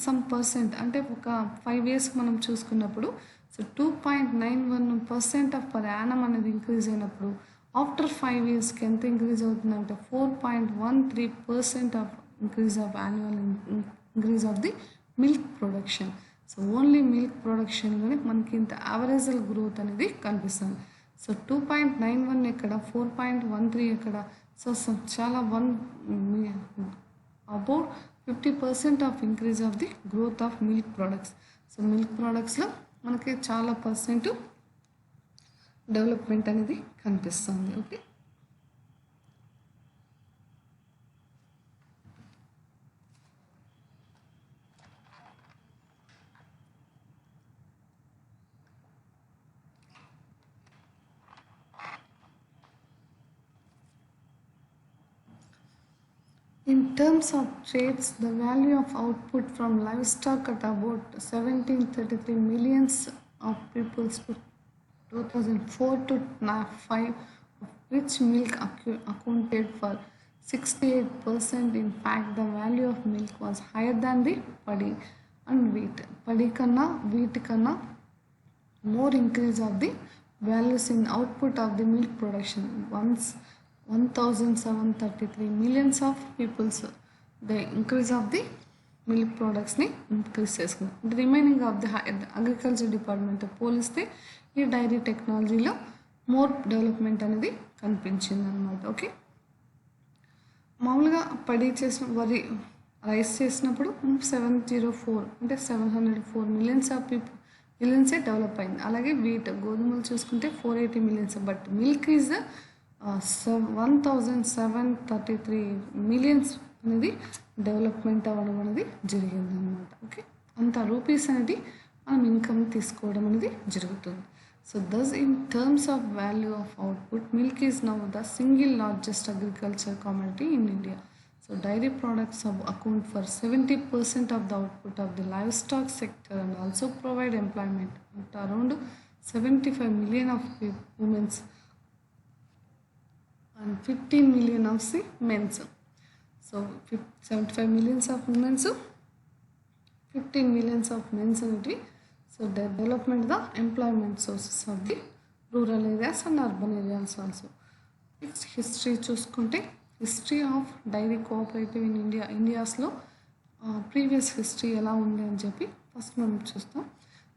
Speaker 1: సమ్ పర్సెంట్ అంటే ఒక 5 years మనం చూసుకున్నప్పుడు సో 2.91% ఆఫ్ పర్ యానం అనేది ఇంక్రీజ్ అయినప్పుడు ఆఫ్టర్ 5 ఇయర్స్కి ఎంత ఇంక్రీజ్ అవుతుందంటే 4.13% of increase of annual increase of the milk production. So only milk ప్రొడక్షన్లోనే మనకి ఇంత యావరేజల్ గ్రోత్ అనేది కనిపిస్తుంది. సో 2.91 ఎక్కడ, 4.13 ఎక్కడ, సో చాలా about 50% of increase of the growth of milk products. So milk ప్రొడక్ట్స్లో మనకి చాలా పర్సెంట్ డెవలప్మెంట్ అనేది కనిపిస్తుంది. Okay, in terms of trades, the value of output from livestock at about 1733 millions of peoples to 2004 to 5, of which milk accounted for 68%. In fact, the value of milk was higher than the paddy and wheat. Paddy kanna wheat kanna more increase of the values in output of the milk production. Once 1733 millions of peoples the increase of the milk ప్రొడక్ట్స్ని ఇంక్రీజ్ చేసుకున్నాం. Remaining of the agriculture department పోలిస్తే ఈ డైరీ టెక్నాలజీలో మోర్ డెవలప్మెంట్ అనేది కనిపించింది అనమాట. ఓకే, మామూలుగా పడి చేసిన వరి రైస్ చేసినప్పుడు 704 అంటే 704 మిలియన్స్ ఆఫ్ మిలియన్సే డెవలప్ అయింది. అలాగే వీట్ గోధుమలు చూసుకుంటే 480 millions. But milk is 1733 millions అనేది డెవలప్మెంట్ అవ్వడం అనేది జరిగింది అనమాట. ఓకే, అంత రూపీస్ అనేది మనం ఇన్కమ్ తీసుకోవడం అనేది జరుగుతుంది. So thus in terms of value of output milk is now the single largest agriculture commodity in India. So dairy products account for 70% of the output of the livestock sector and also provide employment at around 75 million of women and 15 million of the men. So 75 millions of women, 15 millions of men. So the development the employment sources of the rural areas and urban areas also. Its history చూసుకుంటే history of dairy cooperative in ఇండియాస్లో ప్రీవియస్ హిస్టరీ ఎలా ఉంది అని చెప్పి ఫస్ట్ మనం చూస్తాం.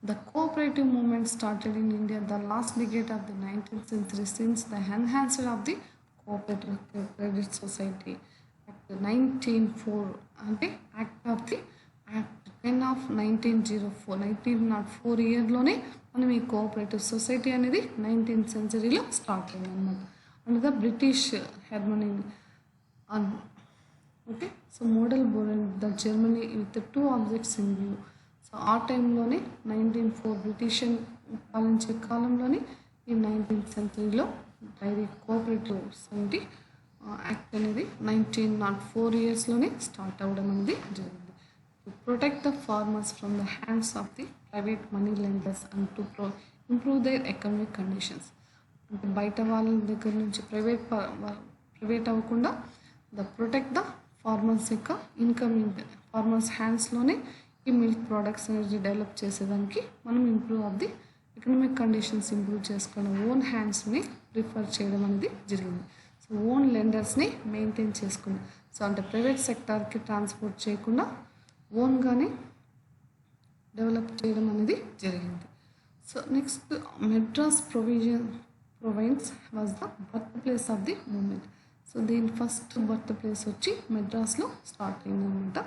Speaker 1: The cooperative movement started in India the last decade of the 19th century since the enhanced of the cooperative credit society act 1904 అంటే act of the act 10 of 1904 ఇయర్లోనే మనం ఈ కోఆపరేటివ్ సొసైటీ అనేది 19th century స్టార్ట్ అయింది అనమాట. అండ్ ద బ్రిటిష్ హెర్మనీ okay. So model born the Germany with 2 objects in view. So ఆ టైంలోనే 1904 బ్రిటిష్ పాలించే కాలంలోనే ఈ 19th century dairy cooperative society act అనేది 1904 ఇయర్స్లోనే స్టార్ట్ అవ్వడం అనేది జరిగింది. To protect the farmers from the hands of the private money lenders and to improve their economic conditions. అంటే బయట వాళ్ళ దగ్గర నుంచి ప్రైవేట్ అవ్వకుండా ద ప్రొటెక్ట్ ద ఫార్మర్స్ యొక్క ఇన్కమ్ ఫార్మర్స్ హ్యాండ్స్లోనే ఈ మిల్క్ ప్రోడక్ట్స్ అనేది డెవలప్ చేసేదానికి మనం improve of the economic conditions improve చేసుకోవడం ఓన్ హ్యాండ్స్ని ప్రిఫర్ చేయడం అనేది జరిగింది. సో ఓన్ లెండర్స్ని మెయింటైన్ చేసుకుని సో అంటే ప్రైవేట్ సెక్టార్కి ట్రాన్స్పోర్ట్ చేయకుండా ఓన్గానే డెవలప్ చేయడం అనేది జరిగింది. So next Madras province was the birthplace of the movement. So దీని ఫస్ట్ బర్త్ ప్లేస్ వచ్చి మెడ్రాస్లో స్టార్ట్ అయిందనమాట.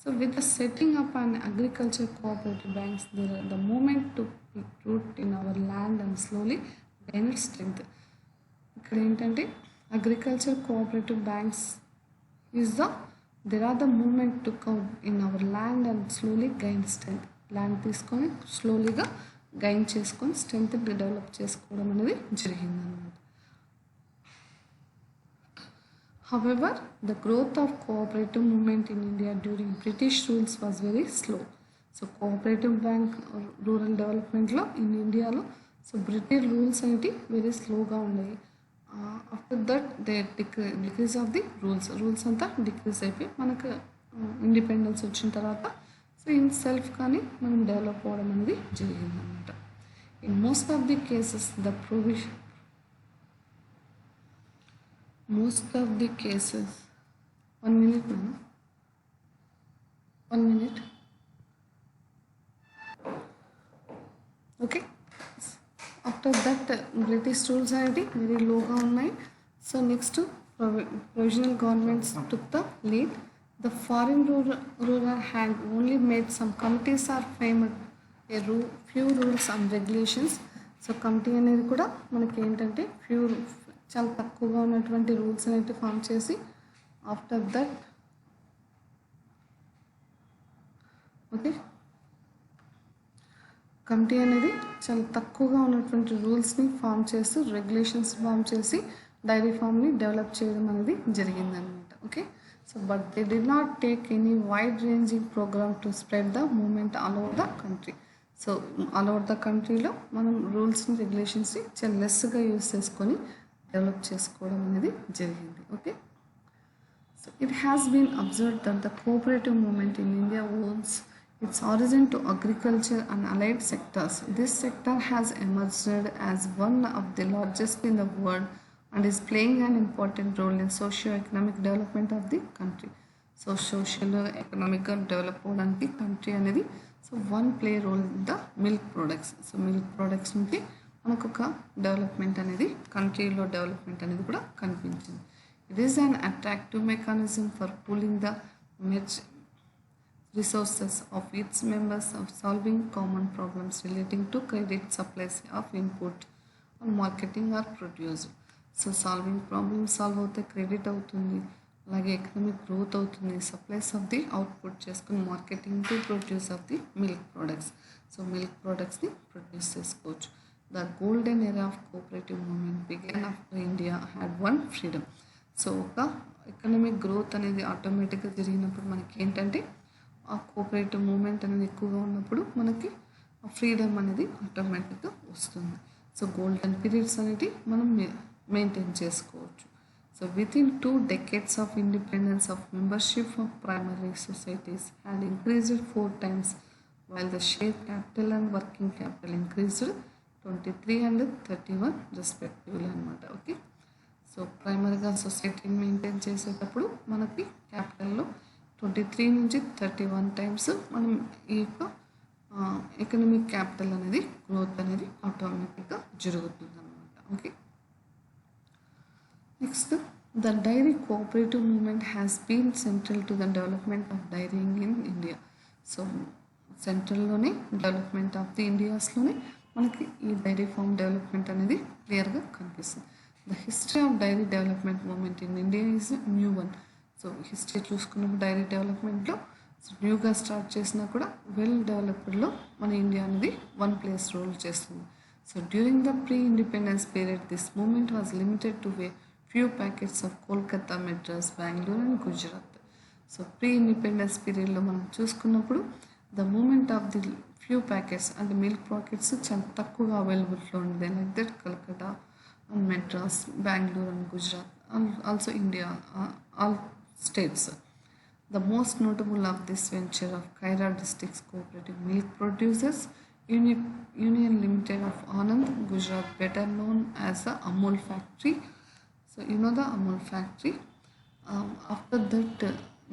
Speaker 1: So with the setting up and agriculture cooperative banks the movement to root in our land and slowly gain its strength. ఇక్కడ ఏంటంటే agriculture cooperative banks there are the movement to come in our land and slowly gain strength. Land తీసుకొని స్లోలీగా గైన్ చేసుకొని స్ట్రెంగ్త్ డెవలప్ చేసుకోవడం అనేది జరిగిందన్నమాట. However, the growth of cooperative movement in India during British rules was very slow. So cooperative bank rural developmentలో in ఇండియాలో సో బ్రిటిష్ రూల్స్ అనేవి వెరీ స్లోగా ఉన్నాయి. After that they decrease of the rules అంతా డిక్రీజ్ అయిపోయి మనకు ఇండిపెండెన్స్ వచ్చిన తర్వాత సో ఇన్ సెల్ఫ్ కానీ మనం డెవలప్ అవ్వడం అనేది జరిగిందన్నమాట. In most of the cases, the provision, most of the cases, 1 minute ma'am, 1 minute, okay. After that, British rules అనేది very lowగా ఉన్నాయి. So next, provisional governments took the lead. The foreign ruler had only made some committees are framed a few rules and regulations. So committee అనేది కూడా మనకి ఏంటంటే చాలా తక్కువగా ఉన్నటువంటి రూల్స్ అనేవి ఫామ్ చేసి ఆఫ్టర్ దట్ ఓకే కమిటీ అనేది చాలా తక్కువగా ఉన్నటువంటి రూల్స్ని ఫామ్ చేసి రెగ్యులేషన్స్ ఫామ్ చేసి డైరీ ఫామ్ని డెవలప్ చేయడం అనేది జరిగిందనమాట. Okay, so but they did not take any wide ranging programme to spread the movement all over the country. So all over the కంట్రీలో మనం రూల్స్ని రెగ్యులేషన్స్ని చాలా లెస్గా యూస్ చేసుకొని డెవలప్ చేసుకోవడం అనేది జరిగింది. Okay, so it has been observed that the cooperative movement in India owes its origin to agriculture and allied sectors. This sector has emerged as one of the largest in the world and is playing an important role in socio-economic development of the country. So socio-economic development country అనేది so one play role in the milk products. So milk products నుంచి మనకు ఒక డెవలప్మెంట్ అనేది కంట్రీలో డెవలప్మెంట్ అనేది కూడా కనిపించింది. It is an attractive mechanism for pooling the resources of its members of solving common problems relating to credit supplies of input or marketing or produce. So solving problems solve అవుతే క్రెడిట్ అవుతుంది, అలాగే ఎకనామిక్ గ్రోత్ అవుతుంది, సప్లైస్ ఆఫ్ ది అవుట్పుట్ చేసుకుని marketing to produce of the milk products. So milk ప్రోడక్ట్స్ని ప్రొడ్యూస్ చేసుకోవచ్చు. The golden era of cooperative movement begin after India had one freedom. So ఒక ఎకనామిక్ గ్రోత్ అనేది ఆటోమేటిక్గా జరిగినప్పుడు మనకి ఏంటంటే ఆ కోఆపరేటివ్ మూమెంట్ అనేది ఎక్కువగా ఉన్నప్పుడు మనకి ఫ్రీడమ్ అనేది ఆటోమేటిక్గా వస్తుంది. సో గోల్డెన్ పీరియడ్స్ అనేది మనం మెయింటైన్ చేసుకోవచ్చు. So within 2 decades of independence of membership of primary societies had increased 4 times while the share capital and working capital increased 23 and 31 respectively అనమాట. ఓకే, సో ప్రైమరీగా సొసైటీని మెయింటైన్ చేసేటప్పుడు మనకి క్యాపిటల్లో 23 నుంచి 31 టైమ్స్ మనం ఈ యొక్క ఎకనామిక్ క్యాపిటల్ అనేది గ్రోత్ అనేది ఆటోమేటిక్గా జరుగుతుంది అనమాట. Okay, next the dairy cooperative movement has been central to the development of dairying in India. So సెంట్రల్లోనే డెవలప్మెంట్ ఆఫ్ ది ఇండియాస్లోనే మనకి ఈ డైరీ ఫామ్ డెవలప్మెంట్ అనేది క్లియర్గా కనిపిస్తుంది. The history of dairy development movement in India is new one. So history చూసుకున్నప్పుడు డైరీ డెవలప్మెంట్లో న్యూగా స్టార్ట్ చేసినా కూడా వెల్ డెవలప్డ్లో మన ఇండియా అనేది వన్ ప్లేస్ రోల్ చేస్తుంది. So during the pre independence period this movement was limited to few packets of Kolkata, Madras, Bengaluru and Gujarat. So pre independence పీరియడ్లో మనం చూసుకున్నప్పుడు the movement of the few packets అంటే మిల్క్ ప్యాకెట్స్ చాలా తక్కువగా అవైలబుల్లో ఉండేది. Like that Calcutta and Madras, Bengaluru and Gujarat and also India all states. The most notable of this venture of Kaira District's Cooperative Milk Producers Union Limited of Anand, Gujarat, better known as the Amul Factory. So you know the Amul Factory. After that,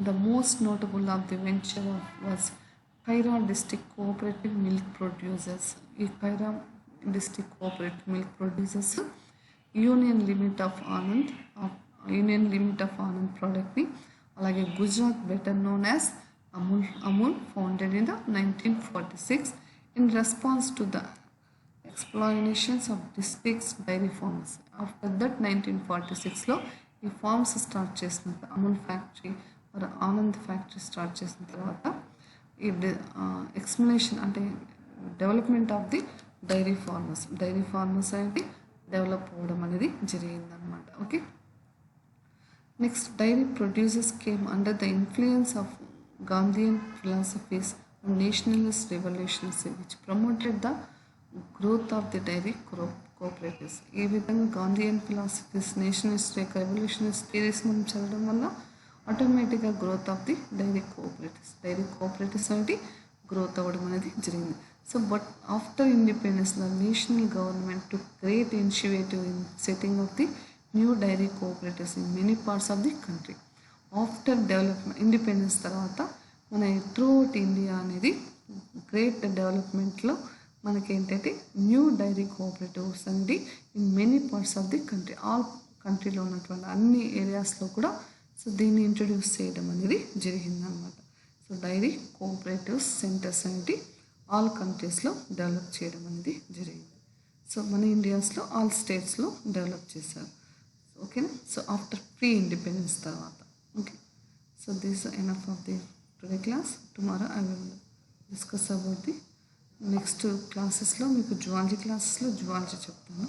Speaker 1: the most notable of the venture was Kaira District Cooperative Milk Producers. ఈ Kaira District Cooperative Milk Producers Union Limit of Anand ప్రోడక్ట్ని అలాగే Gujarat better known as Amul founded in the 1946 in response to the exploitations of districts dairy farms. After that 1946లో ఈ ఫార్మ్స్ స్టార్ట్ చేసిన అమూల్ ఫ్యాక్టరీ మరి ఆనంద్ ఫ్యాక్టరీ స్టార్ట్ చేసిన తర్వాత ఈ ఎక్స్ప్లెనేషన్ అంటే development of the dairy farmers అనేది డెవలప్ అవ్వడం అనేది జరిగిందనమాట. Okay, next, dairy producers came under the influence of Gandhian philosophies and nationalist revolutions which promoted the growth of the dairy cooperatives. ఈ విధంగా Gandhian philosophies, Nationalist revolutionaries theories మనం చదవడం వల్ల ఆటోమేటిక్గా growth of the dairy cooperatives అనేది గ్రోత్ అవ్వడం అనేది జరిగింది. So, but after independence, the national government took great initiative in setting up the new dairy cooperatives in many parts of the country. After development independence తర్వాత మన త్రూఅవుట్ ఇండియా అనేది గ్రేట్ డెవలప్మెంట్లో మనకేంటంటే న్యూ డైరీ కోఆపరేటివ్స్ అండి in many parts of the country, all కంట్రీలో ఉన్నటువంటి అన్ని ఏరియాస్లో కూడా సో దీన్ని ఇంట్రడ్యూస్ చేయడం అనేది జరిగిందనమాట. సో డైరీ కోఆపరేటివ్స్ సెంటర్స్ అనేది ఆల్ కంట్రీస్లో డెవలప్ చేయడం అనేది జరిగింది. సో మన ఇండియాస్లో ఆల్ స్టేట్స్లో డెవలప్ చేశారు. ఓకేనా. సో ఆఫ్టర్ ప్రీ ఇండిపెండెన్స్ తర్వాత. Okay. So this enough of the today class. Tomorrow I will discuss about the next క్లాసెస్లో మీకు జువాలజీ క్లాసెస్లో జువాలజీ చెప్తాను.